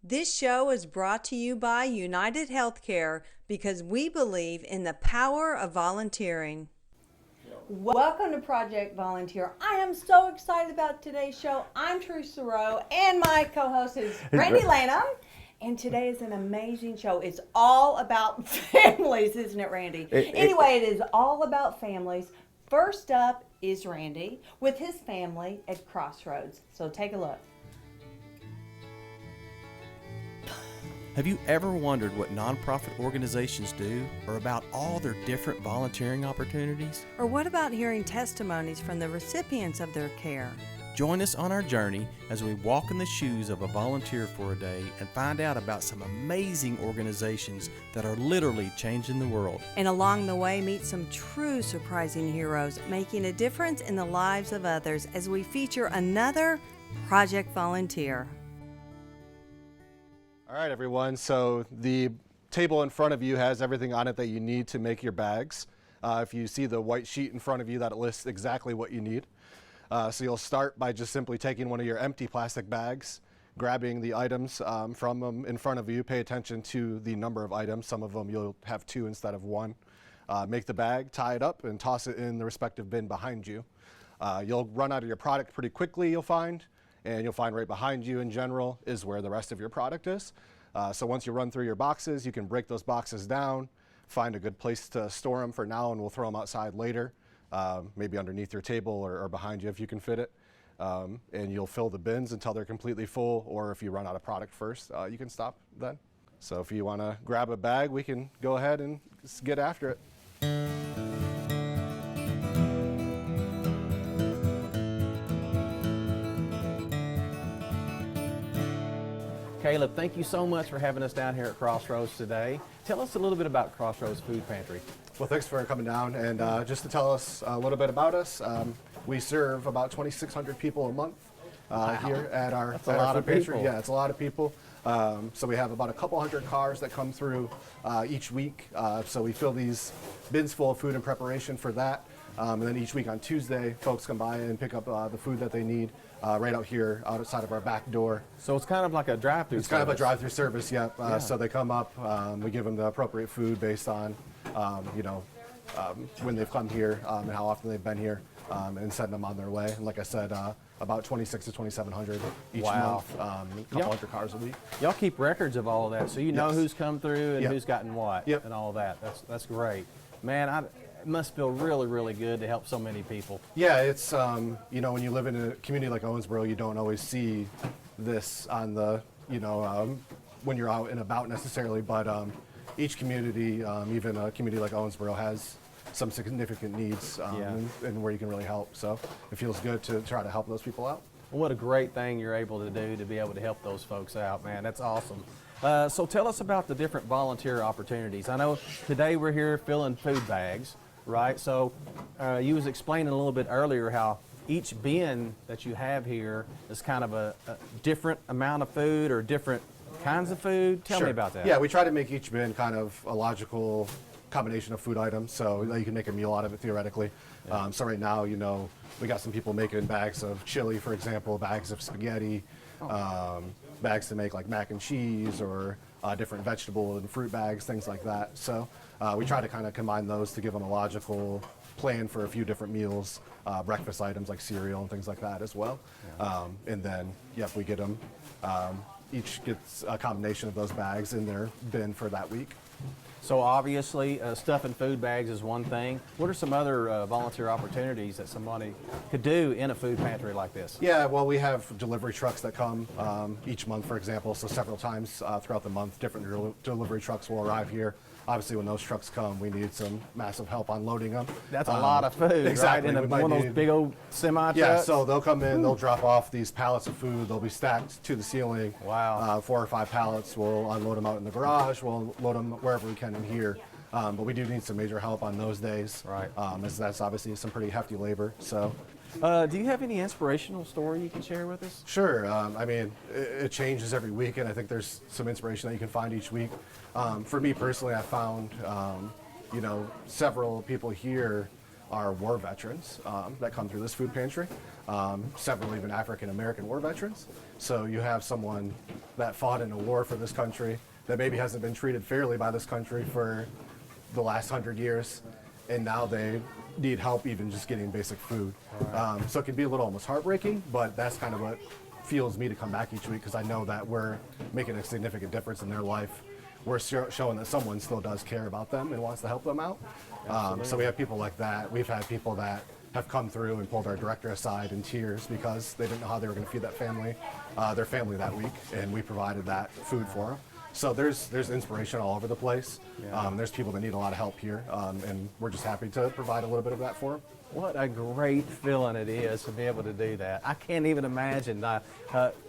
This show is brought to you by United Healthcare because we believe in the power of volunteering. Welcome to Project Volunteer. I am so excited about today's show. I'm Theresa Rowe, and my co-host is Randy Lanham. And today is an amazing show. It's all about families, isn't it, Randy? Anyway, it is all about families. First up is Randy with his family at Crossroads. So take a look. Have you ever wondered what nonprofit organizations do or about all their different volunteering opportunities? Or what about hearing testimonies from the recipients of their care? Join us on our journey as we walk in the shoes of a volunteer for a day and find out about some amazing organizations that are literally changing the world. And along the way, meet some true surprising heroes making a difference in the lives of others as we feature another Project Volunteer. All right, everyone. So the table in front of you has everything on it that you need to make your bags. If you see the white sheet in front of you, that lists exactly what you need. So you'll start by just simply taking one of your empty plastic bags, grabbing the items from them in front of you. Pay attention to the number of items. Some of them you'll have 2 instead of 1. Make the bag, tie it up, and toss it in the respective bin behind you. You'll run out of your product pretty quickly, you'll find. And you'll find right behind you in general is where the rest of your product is. So once you run through your boxes, you can break those boxes down, find a good place to store them for now, and we'll throw them outside later, maybe underneath your table or behind you if you can fit it. And you'll fill the bins until they're completely full, or if you run out of product first, you can stop then. So if you want to grab a bag, we can go ahead and get after it. Caleb, thank you so much for having us down here at Crossroads today. Tell us a little bit about Crossroads Food Pantry. Well, thanks for coming down. And just to tell us a little bit about us, we serve about 2,600 people a month here at our pantry. Yeah, it's a lot of people. So we have about a couple hundred cars that come through each week. So we fill these bins full of food in preparation for that. And then each week on Tuesday, folks come by and pick up the food that they need right out here outside of our back door. So it's kind of like a drive-through service. It's kind of a drive-through service, yep. Yeah. So they come up, we give them the appropriate food based on, when they've come here and how often they've been here, and send them on their way. And like I said, about 2,600 to 2,700 each month, a couple hundred cars a week. Y'all keep records of all of that, so you know who's come through and Yep. who's gotten what Yep. and all that. That's great. Man, it must feel really, really good to help so many people. Yeah, it's, when you live in a community like Owensboro, you don't always see this on the, when you're out and about necessarily, but each community, even a community like Owensboro, has some significant needs and where you can really help. So it feels good to try to help those people out. What a great thing you're able to do to be able to help those folks out, man. That's awesome. So tell us about the different volunteer opportunities. I know today we're here filling food bags, right? So you was explaining a little bit earlier how each bin that you have here is kind of a different amount of food or different kinds of food. Tell me about that. Yeah, we try to make each bin kind of a logical combination of food items, so you can make a meal out of it theoretically. Yeah. So right now, we got some people making bags of chili, for example, bags of spaghetti, bags to make like mac and cheese, or different vegetable and fruit bags, things like that. So we try to kind of combine those to give them a logical plan for a few different meals, breakfast items like cereal and things like that as well. Yeah. And then, we get them. Each gets a combination of those bags in their bin for that week. So obviously, stuffing food bags is one thing. What are some other volunteer opportunities that somebody could do in a food pantry like this? Yeah, well, we have delivery trucks that come each month, for example. So several times throughout the month, different delivery trucks will arrive here. Obviously, when those trucks come, we need some massive help unloading them. That's a lot of food, exactly. Right? In one of those big old semi-trucks? Yeah, so they'll come in, they'll drop off these pallets of food. They'll be stacked to the ceiling. Wow. 4 or 5 pallets. We'll unload them out in the garage. We'll load them wherever we can in here. But we do need some major help on those days. Right. As that's obviously some pretty hefty labor. So. Do you have any inspirational story you can share with us? Sure. It changes every week, and I think there's some inspiration that you can find each week. For me personally, I found, several people here are war veterans that come through this food pantry, several even African American war veterans. So you have someone that fought in a war for this country that maybe hasn't been treated fairly by this country for the last 100 years, and now they need help even just getting basic food. So it can be a little almost heartbreaking, but that's kind of what fuels me to come back each week, because I know that we're making a significant difference in their life. We're showing that someone still does care about them and wants to help them out. So we have people like that. We've had people that have come through and pulled our director aside in tears because they didn't know how they were going to feed that family, their family that week, and we provided that food for them. So there's inspiration all over the place. There's people that need a lot of help here, and we're just happy to provide a little bit of that for them. What a great feeling it is to be able to do that. I can't even imagine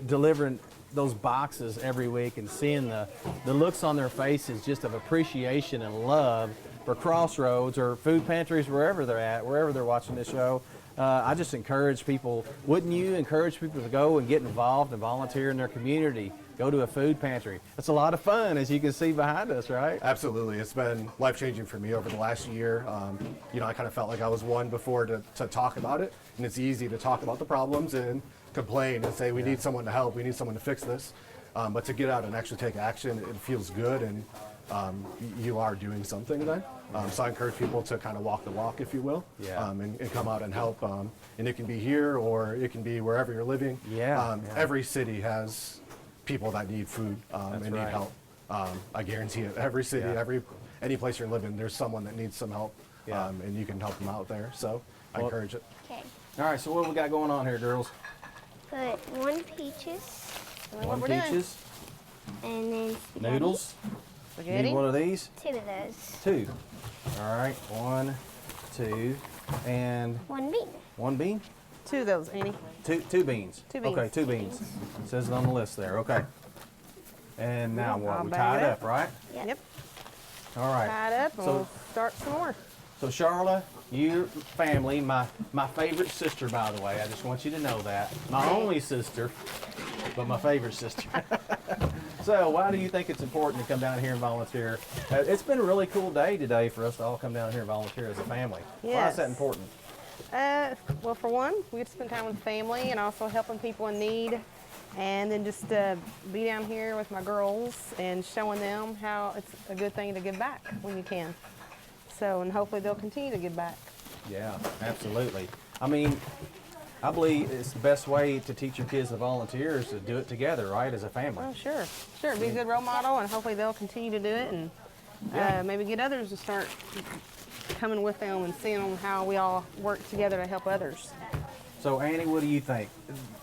delivering those boxes every week and seeing the looks on their faces just of appreciation and love for Crossroads or food pantries, wherever they're at, wherever they're watching this show. I just encourage people, wouldn't you encourage people to go and get involved and volunteer in their community? Go to a food pantry. It's a lot of fun, as you can see behind us, right? Absolutely. It's been life-changing for me over the last year. I kind of felt like I was one before to talk about it, and it's easy to talk about the problems and complain and say we need someone to help, we need someone to fix this. But to get out and actually take action, it feels good, and you are doing something then. So I encourage people to kind of walk the walk, if you will, and come out and help. And it can be here or it can be wherever you're living. Every city has people that need food and need help. I guarantee it. Every city, any place you're living, there's someone that needs some help, and you can help them out there. So I encourage it. Okay. All right, so what do we got going on here, girls? Put 1 peaches. One peaches. And then spaghetti. Noodles. Spaghetti. Need one of these? 2 of those. 2. All right, 1, 2, and 1 bean. 1 bean? 2 of those, Annie. Two beans. 2 beans. Okay, 2 beans. Says it on the list there. Okay. And now what? I'll We bag tie it it up. up, right? Yep. All right. Tie it up and So- we'll start some more. So Charla, your family, my favorite sister, by the way. I just want you to know that. My only sister, but my favorite sister. So why do you think it's important to come down here and volunteer? It's been a really cool day today for us to all come down here and volunteer as a family. Why is Yes. that important? Well, for one, we get to spend time with family and also helping people in need. And then just be down here with my girls and showing them how it's a good thing to give back when you can. So, and hopefully they'll continue to give back. Yeah, absolutely. I mean, I believe it's the best way to teach your kids to volunteer is to do it together, right, as a family. Oh, sure. Sure, be a good role model and hopefully they'll continue to do it and maybe get others to start coming with them and seeing how we all work together to help others. So Annie, what do you think?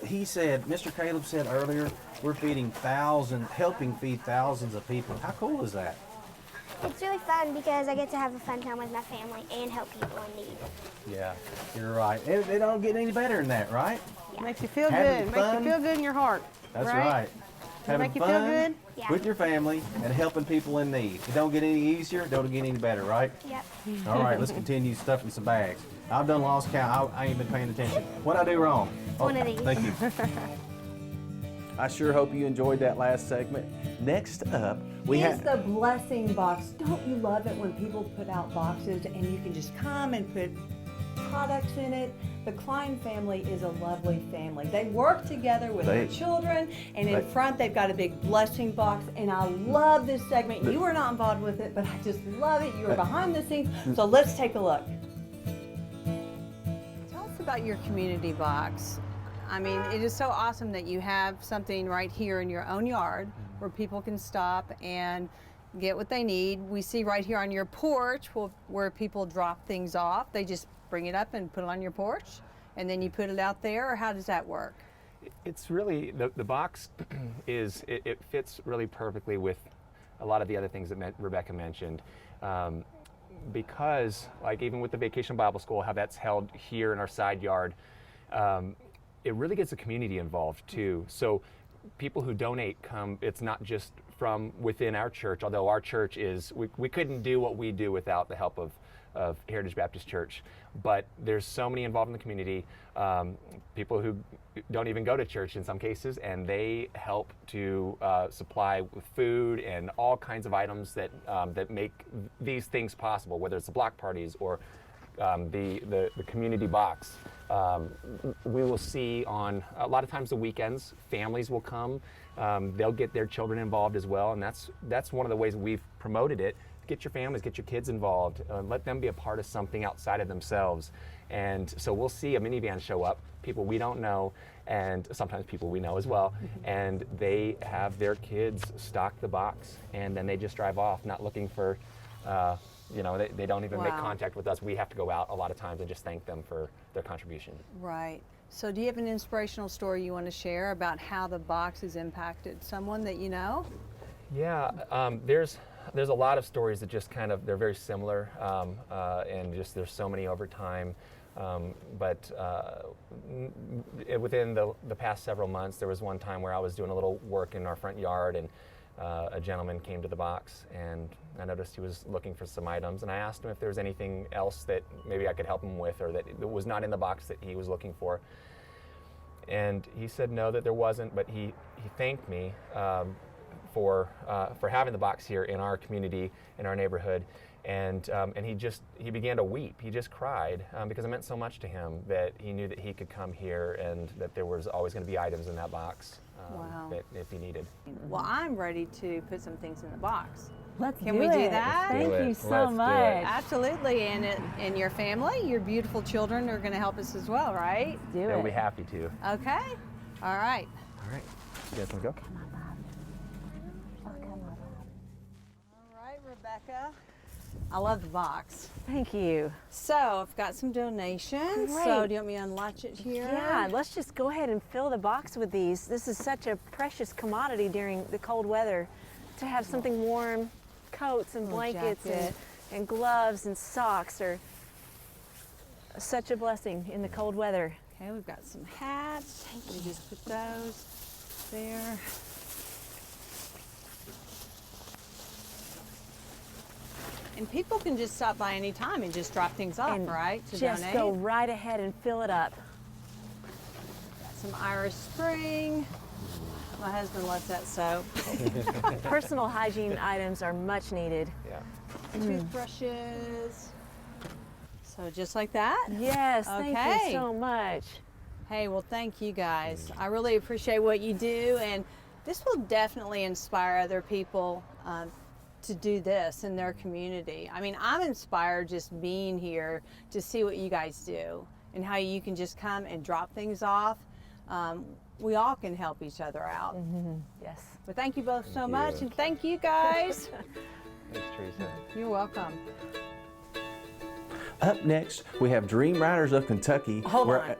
He said, Mr. Caleb said earlier, we're helping feed thousands of people. How cool is that? It's really fun because I get to have a fun time with my family and help people in need. Yeah, you're right. It don't get any better than that, right? Makes you feel Having good. Makes fun. you feel good in your heart. That's right. Having make you feel fun good? Yeah. with your family and helping people in need. It don't get any easier, don't get any better, right? Yep. All right, let's continue stuffing some bags. I've done lost count. I ain't been paying attention. What'd I do wrong? One of these. Thank you. I sure hope you enjoyed that last segment. Next up, we It's have... the blessing box. Don't you love it when people put out boxes and you can just come and put products in it? The Klein family is a lovely family. They work together with their children, and in front they've got a big blessing box, and I love this segment. You were not involved with it, but I just love it. You were behind the scenes, so let's take a look. Tell us about your community box. I mean, it is so awesome that you have something right here in your own yard where people can stop and get what they need. We see right here on your porch where people drop things off. They just bring it up and put it on your porch, and then you put it out there, or how does that work? It's really, the box it fits really perfectly with a lot of the other things that Rebecca mentioned. Because, like even with the Vacation Bible School, how that's held here in our side yard, it really gets the community involved too. So people who donate come, it's not just from within our church, although our church is, we couldn't do what we do without the help of Heritage Baptist Church. But there's so many involved in the community, people who don't even go to church in some cases, and they help to supply with food and all kinds of items that make these things possible, whether it's the block parties or the community box. We will see on a lot of times the weekends, families will come. They'll get their children involved as well, and that's one of the ways we've promoted it. Get your families, get your kids involved, let them be a part of something outside of themselves. And so we'll see a minivan show up, people we don't know, and sometimes people we know as well, and they have their kids stock the box, and then they just drive off, not looking for, they don't even make Wow. contact with us. We have to go out a lot of times and just thank them for their contribution. Right. So do you have an inspirational story you want to share about how the box has impacted someone that you know? Yeah, there's a lot of stories that just kind of, they're very similar, and just there's so many over time. But within the past several months, there was one time where I was doing a little work in our front yard, and a gentleman came to the box, and I noticed he was looking for some items, and I asked him if there was anything else that maybe I could help him with, or that was not in the box that he was looking for. And he said no, that there wasn't, but he thanked me for having the box here in our community, in our neighborhood, and he began to weep. He just cried because it meant so much to him that he knew that he could come here and that there was always going to be items in that box Wow. that if he needed. Well, I'm ready to put some things in the box. Can we do that? Thank Do it. you so Let's do it. much. Absolutely, and your family, your beautiful children are going to help us as well, right? Do They'll it. be happy to. Okay. All right. All right. You guys want to go? All right, Rebecca. I love the box. Thank you. So I've got some donations. So Great. do you want me to unlatch it here? Yeah, let's just go ahead and fill the box with these. This is such a precious commodity during the cold weather, to have something warm, coats and Little blankets jacket. and gloves and socks are such a blessing in the cold weather. Okay, we've got some hats. We just put those there. And people can just stop by any time and just drop things off, And right? To just donate. go right ahead and fill it up. Got some Irish Spring. My husband loves that soap. Personal hygiene items are much needed. Yeah. Toothbrushes. So just like that. Yes, thank Okay. you so much. Hey, well, thank you guys. I really appreciate what you do, and this will definitely inspire other people to do this in their community. I mean, I'm inspired just being here to see what you guys do and how you can just come and drop things off. We all can help each other out. Yes. But thank you both so Thank much, you. and thank you guys. Thanks, Teresa. You're welcome. Up next, we have Dream Riders of Kentucky. Hold where- on.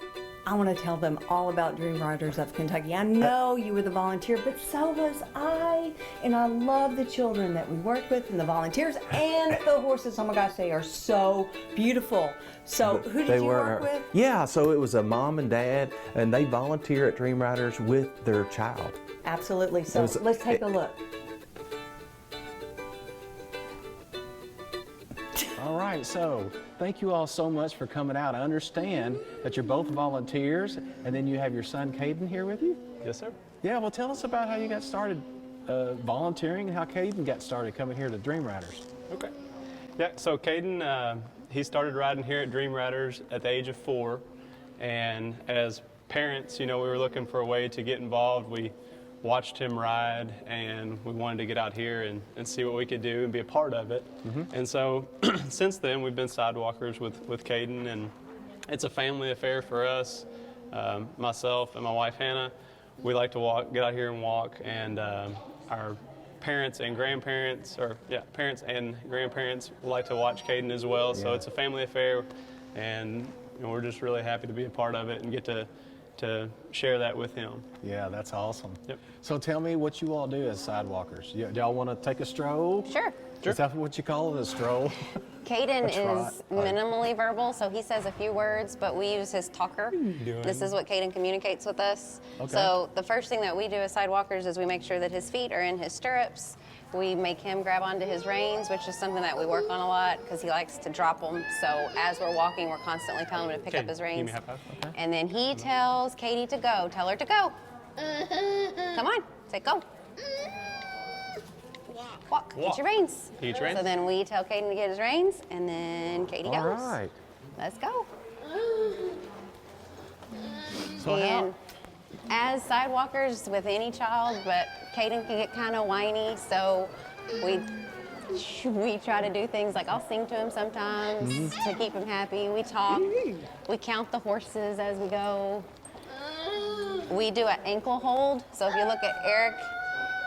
I want to tell them all about Dream Riders of Kentucky. I know you were the volunteer, but so was I. And I love the children that we work with and the volunteers and the horses. Oh my gosh, they are so beautiful. So who did you work with? Yeah, so it was a mom and dad, and they volunteer at Dream Riders with their child. Absolutely. So was- let's take a look. All right, so thank you all so much for coming out. I understand that you're both volunteers, and then you have your son Caden here with you? Yes, sir. Yeah, well, tell us about how you got started volunteering and how Caden got started coming here to Dream Riders. Okay. Yeah, so Caden, he started riding here at Dream Riders at the age of 4. And as parents, we were looking for a way to get involved. We watched him ride, and we wanted to get out here and see what we could do and be a part of it. And so since then, we've been sidewalkers with Caden, and it's a family affair for us. Myself and my wife, Hannah, we like to get out here and walk, and our parents and grandparents, parents and grandparents like to watch Caden as well. So it's a family affair, and we're just really happy to be a part of it and get to share that with him. Yeah, that's awesome. Yep. So tell me what you all do as sidewalkers. Do y'all want to take a stroll? Sure. Is that what you call it, a stroll? Caden That's right. is minimally verbal, so he says a few words, but we use his talker. This is what Caden communicates with us. Okay. So the first thing that we do as sidewalkers is we make sure that his feet are in his stirrups. We make him grab onto his reins, which is something that we work on a lot because he likes to drop them. So as we're walking, we're constantly telling him to pick up his Give reins. me a high five. Okay. And then he tells Katie to go. Tell her to go. Come on, say go. Walk. Get Walk. your reins. Get your reins. So then we tell Caden to get his reins, and then Katie goes. All right. Let's go. So And as sidewalkers with any child, but Caden can get kind of whiny, so we try to do things like I'll sing to him sometimes to keep him happy. We talk. We count the horses as we go. We do an ankle hold. So if you look at Eric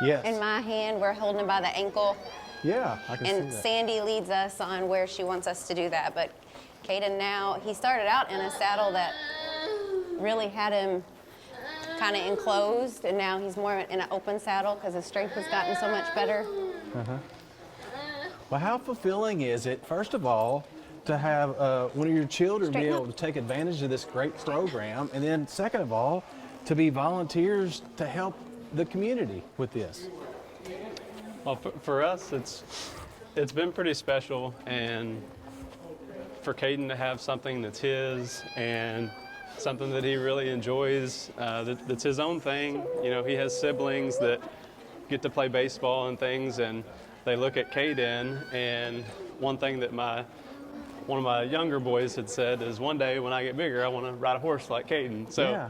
yes. in my hand, we're holding him by the ankle. Yeah, I can And see that. Sandy leads us on where she wants us to do that. But Caden now, he started out in a saddle that really had him kind of enclosed, and now he's more in an open saddle because his strength has gotten so much better. Well, how fulfilling is it, first of all, to have one of your children be able to take advantage of this great program, and then second of all, to be volunteers to help the community with this? Well, for us, it's been pretty special, and for Caden to have something that's his and something that he really enjoys, that's his own thing. You know, he has siblings that get to play baseball and things, and they look at Caden, and one thing that one of my younger boys had said is, one day when I get bigger, I want to ride a horse like Caden. So, yeah.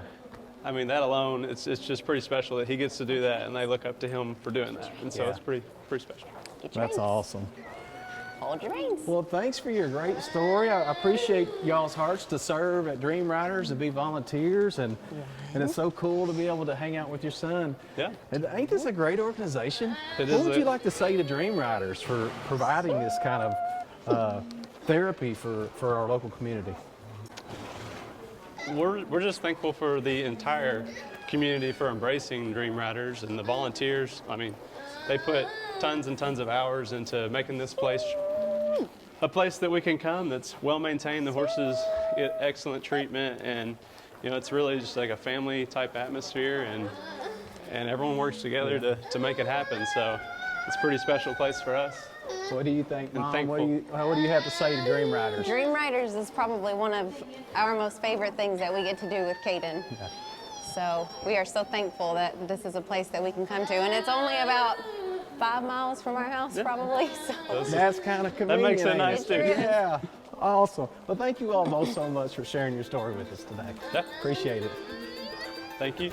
I mean, that alone, it's just pretty special that he gets to do that, and they look up to him for doing that. And so Yeah. it's pretty special. Get your That's reins. awesome. Hold your reins. Well, thanks for your great story. I appreciate y'all's hearts to serve at Dream Riders and be volunteers, and it's so cool to be able to hang out with your son. Yeah. And ain't this a great organization? It What is would you like to say to Dream Riders for providing this kind of therapy for our local community? We're just thankful for the entire community for embracing Dream Riders and the volunteers. I mean, they put tons and tons of hours into making this place a place that we can come that's well maintained. The horses get excellent treatment, and you know, it's really just like a family type atmosphere, and everyone works together to make it happen. So it's a pretty special place for us. What do you think, And Mom? thankful. What do you have to say to Dream Riders? Dream Riders is probably one of our most favorite things that we get to do with Caden. Yeah. So we are so thankful that this is a place that we can come to, and it's only about 5 miles from our house, probably. So. That's kind of convenient. That makes it ain't nice too. Yeah, awesome. Well, thank you all both so much for sharing your story with us today. Yeah. Appreciate it. Thank you.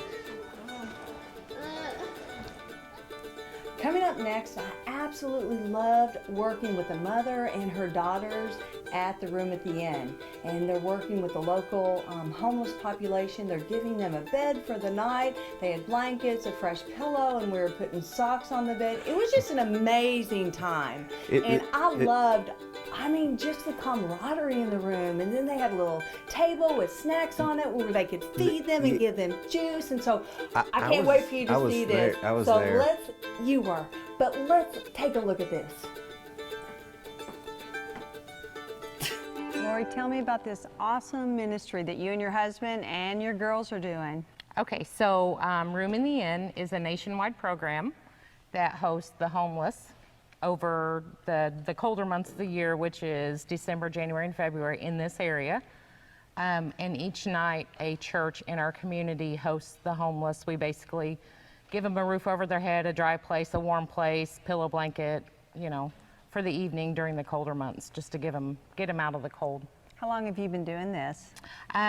Coming up next, I absolutely loved working with a mother and her daughters at the Room at the Inn. And they're working with the local homeless population. They're giving them a bed for the night. They had blankets, a fresh pillow, and we were putting socks on the bed. It was just an amazing time. I loved, just the camaraderie in the room. And then they had a little table with snacks on it where they could feed them and give them juice. And so I can't wait for you to see this. I was so there. let's take a look at this. Lori, tell me about this awesome ministry that you and your husband and your girls are doing. Okay, so Room in the Inn is a nationwide program that hosts the homeless over the colder months of the year, which is December, January, and February in this area. And each night, a church in our community hosts the homeless. We basically give them a roof over their head, a dry place, a warm place, pillow, blanket, for the evening during the colder months, just to get them out of the cold. How long have you been doing this?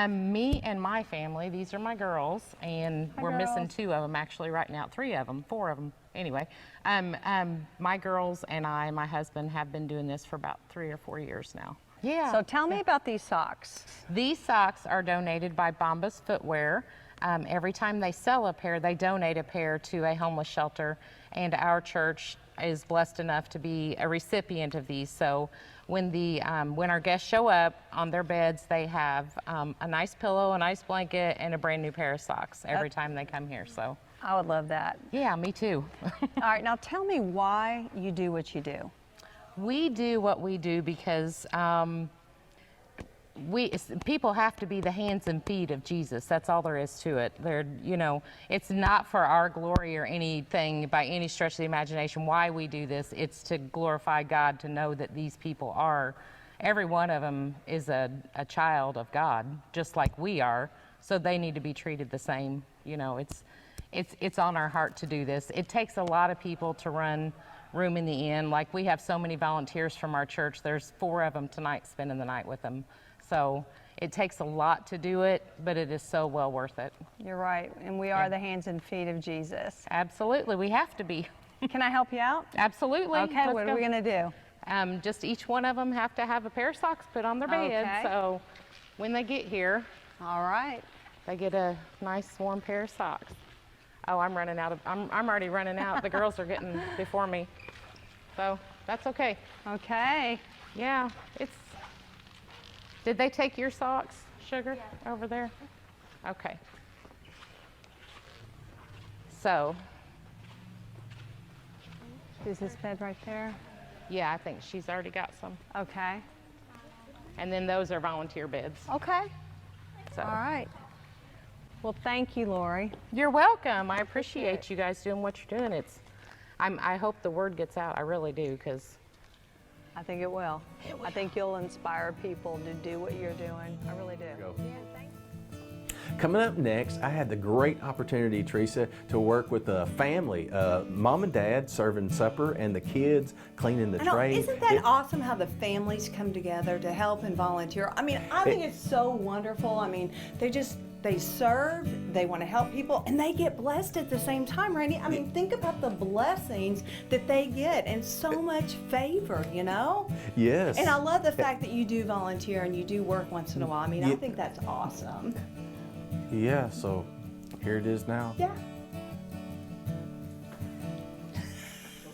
Me and my family, these are my girls, and we're missing 2 of them actually right now, 3 of them, 4 of them. Anyway, my girls and I, my husband, have been doing this for about 3 or 4 years now. Yeah. So tell me about these socks. These socks are donated by Bombas Footwear. Every time they sell a pair, they donate a pair to a homeless shelter, and our church is blessed enough to be a recipient of these. So when our guests show up on their beds, they have a nice pillow, a nice blanket, and a brand new pair of socks every time they come here. So I would love that. yeah, me too. All right, now tell me why you do what you do. We do what we do because people have to be the hands and feet of Jesus. That's all there is to it. It's not for our glory or anything by any stretch of the imagination why we do this. It's to glorify God, to know that these people are, every one of them is a child of God, just like we are. So they need to be treated the same. It's on our heart to do this. It takes a lot of people to run Room in the Inn. Like, we have so many volunteers from our church. There's 4 of them tonight spending the night with them. So it takes a lot to do it, but it is so well worth it. You're right, and we are the hands and feet of Jesus. Absolutely, we have to be. Can I help you out? Absolutely. Okay, what are we gonna do? Just each one of them have to have a pair of socks put on their bed. Okay. So when they get here, all right, they get a nice warm pair of socks. Oh, I'm already running out. The girls are getting before me. So that's okay. Okay. Yeah, did they take your socks, Sugar, over there? Okay. So. Is this bed right there? Yeah, I think she's already got some. Okay. And then those are volunteer beds. Okay. So. All right. Well, thank you, Lori. You're welcome. I appreciate you guys doing what you're doing. I hope the word gets out. I really do, because I think it will. I think you'll inspire people to do what you're doing. I really do. Yeah, thanks. Coming up next, I had the great opportunity, Theresa, to work with a family, mom and dad serving supper and the kids cleaning the tray. Isn't that awesome how the families come together to help and volunteer? I mean, I think it's so wonderful. I mean, they serve, they want to help people, and they get blessed at the same time, Randy. I mean, think about the blessings that they get and so much favor, you know? Yes. And I love the fact that you do volunteer and you do work once in a while. I mean, I think that's awesome. Yeah, so here it is now. Yeah.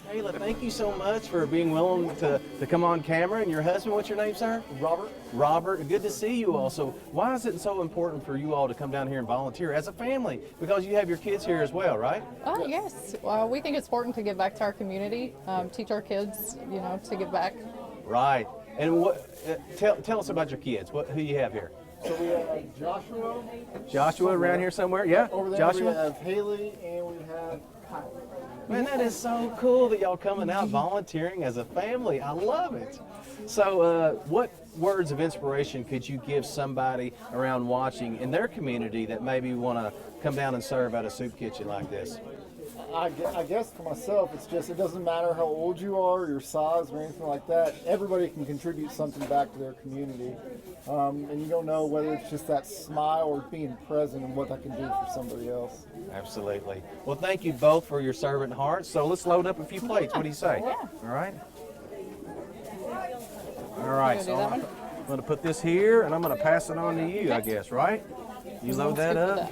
Kayla, thank you so much for being willing to come on camera. And your husband, what's your name, sir? Robert. Robert, good to see you all. So why is it so important for you all to come down here and volunteer as a family? Because you have your kids here as well, right? Oh, yes. Well, we think it's important to give back to our community, teach our kids, to give back. Right. And tell us about your kids. Who you have here? So we have Joshua. Joshua around here somewhere? Yeah. Over there Joshua? we have Haley and we have Kyle. Man, that is so cool that y'all coming out volunteering as a family. I love it. So what words of inspiration could you give somebody around watching in their community that maybe want to come down and serve at a soup kitchen like this? I guess for myself, it doesn't matter how old you are, or your size, or anything like that. Everybody can contribute something back to their community. And you don't know whether it's just that smile or being present and what that can do for somebody else. Absolutely. Well, thank you both for your servant hearts. So let's load up a few plates. What do you say? Yeah. All right. All right. So I'm going to put this here, and I'm going to pass it on to you, I guess, right? You load that up.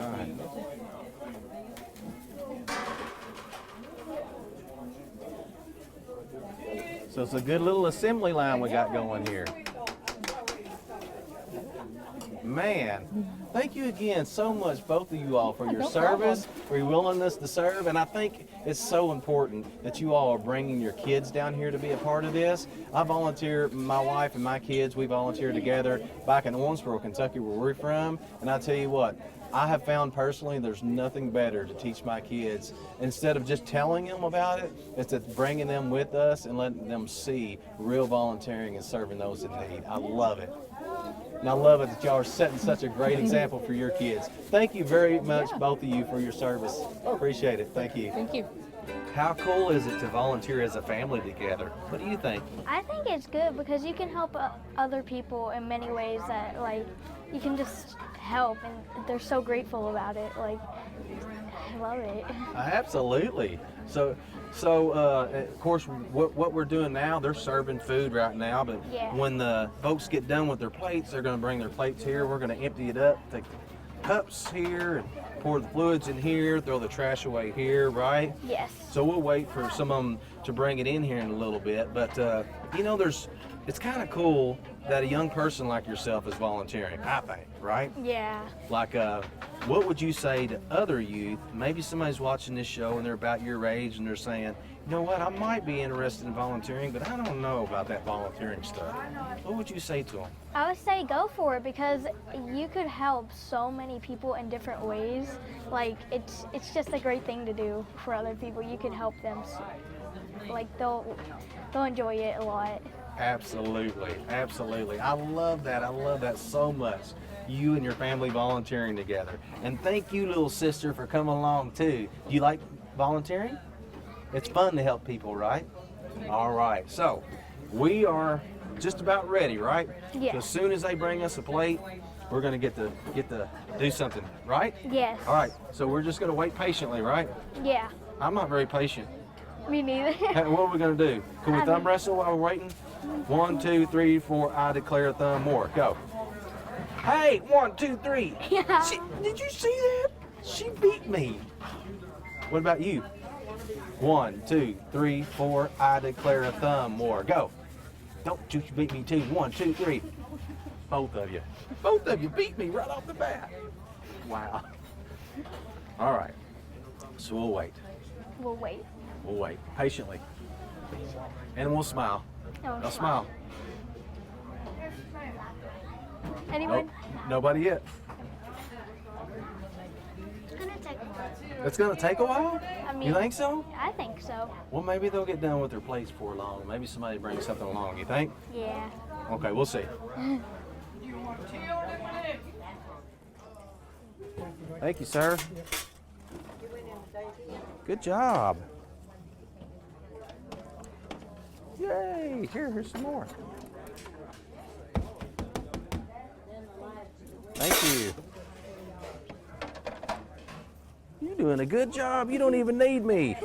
All right. So it's a good little assembly line we got going here. Man, thank you again so much, both of you all, for your service, for your willingness to serve. And I think it's so important that you all are bringing your kids down here to be a part of this. I volunteer, my wife and my kids, we volunteer together back in Owensboro, Kentucky, where we're from. And I tell you what, I have found personally there's nothing better to teach my kids. Instead of just telling them about it, it's to bringing them with us and letting them see real volunteering and serving those in need. I love it. And I love it that y'all are setting such a great example for your kids. Thank you very much, both of you, for your service. Appreciate it. Thank you. Thank you. How cool is it to volunteer as a family together? What do you think? I think it's good because you can help other people in many ways that, you can just help, and they're so grateful about it. I love it. Absolutely. So of course, what we're doing now, they're serving food right now, but when the folks get done with their plates, they're going to bring their plates here. We're going to empty it up, take the cups here, and pour the fluids in here, throw the trash away here, right? Yes. So we'll wait for some of them to bring it in here in a little bit, but it's kind of cool that a young person like yourself is volunteering, I think, right? Yeah. What would you say to other youth? Maybe somebody's watching this show and they're about your age and they're saying, you know what, I might be interested in volunteering, but I don't know about that volunteering stuff. What would you say to them? I would say go for it because you could help so many people in different ways. It's just a great thing to do for other people. You can help them. They'll enjoy it a lot. Absolutely, absolutely. I love that. I love that so much. You and your family volunteering together. And thank you, little sister, for coming along too. Do you like volunteering? It's fun to help people, right? All right, so we are just about ready, right? Yes. So as soon as they bring us a plate, we're gonna get to do something, right? Yes. All right, so we're just gonna wait patiently, right? Yeah. I'm not very patient. Me neither. Hey, what are we gonna do? Can we thumb wrestle while we're waiting? 1, 2, 3, 4, I declare a thumb war. Go. Hey, 1, 2, 3. Yeah. Did you see that? She beat me. What about you? 1, 2, 3, 4, I declare a thumb war. Go. Don't you beat me too. 1, 2, 3. Both of you. Both of you beat me right off the bat. Wow. All right. So we'll wait. We'll wait. We'll wait patiently. And we'll smile. Oh, Now smile. Anyone? Nope. Nobody yet. It's gonna take a while. It's gonna take a while? I mean, You think so? I think so. Well, maybe they'll get done with their plates before long. Maybe somebody brings something along. You think? Yeah. Okay, we'll see. Thank you, sir. Good job. Yay! Here's some more. Thank you. You're doing a good job. You don't even need me,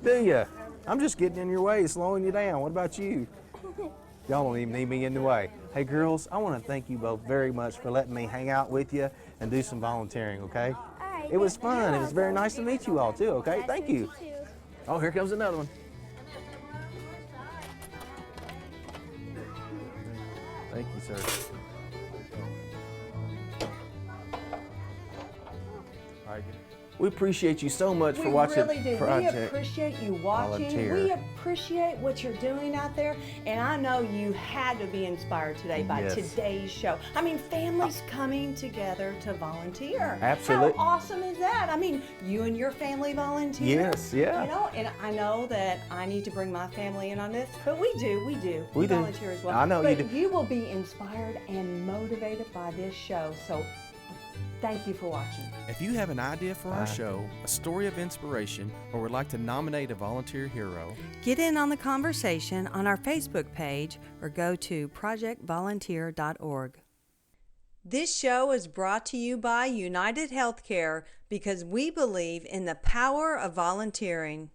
do you? I'm just getting in your way, slowing you down. What about you? Y'all don't even need me in the way. Hey, girls, I want to thank you both very much for letting me hang out with you and do some volunteering, okay? All right. It was fun. It was very nice to meet you all, too, okay? Nice Thank to meet you. too. Oh, here comes another one. Thank you, sir. All right. We appreciate you so much for watching We really do. Project We appreciate you watching. Volunteer. We appreciate what you're doing out there. And I know you had to be inspired today by Yes. today's show. I mean, families coming together to volunteer. Absolute- How awesome is that? I mean, you and your family volunteer. Yes, yeah. You know, and I know that I need to bring my family in on this, but we do. We do. volunteer as well. I know but you do. you will be inspired and motivated by this show. So thank you for watching. If you have an idea for our show, a story of inspiration, or would like to nominate a volunteer hero, Get in on the conversation on our Facebook page or go to projectvolunteer.org. This show is brought to you by United Healthcare because we believe in the power of volunteering.